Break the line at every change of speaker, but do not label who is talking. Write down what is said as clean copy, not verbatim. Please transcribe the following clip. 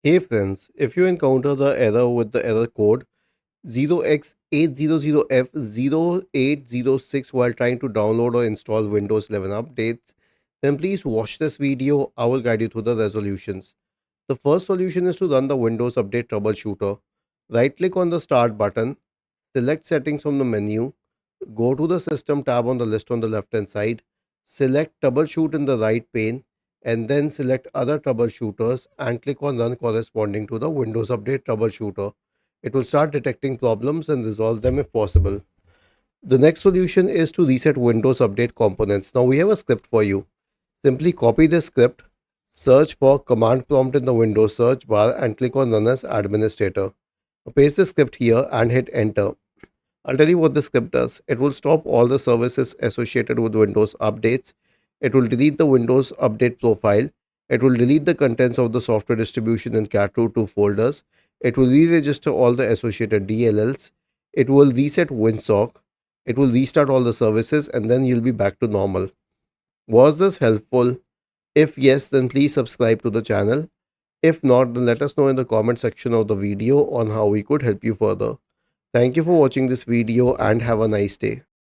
Hey friends, if you encounter the error with the error code 0x800f0806 while trying to download or install Windows 11 updates, then please watch this video. I will guide you through the resolutions. The first solution is to run the Windows Update Troubleshooter. Right click on the Start button, select Settings from the menu, go to the System tab on the list on the left hand side, select Troubleshoot in the right pane, and then select Other Troubleshooters and click on Run corresponding to the Windows Update Troubleshooter. It will start detecting problems and resolve them if possible. The next solution is to reset Windows Update components. Now we have a script for you. Simply copy this script, search for command prompt in the Windows search bar and click on Run as Administrator. Paste the script here and hit enter. I'll tell you what the script does. It will stop all the services associated with Windows updates. It will delete the Windows update profile. It will delete the contents of the software distribution and catroot 2 folders. It will re-register all the associated DLLs. It will reset WinSock. It will restart all the services and then you'll be back to normal. Was this helpful? If yes, then please subscribe to the channel. If not, then let us know in the comment section of the video on how we could help you further. Thank you for watching this video and have a nice day.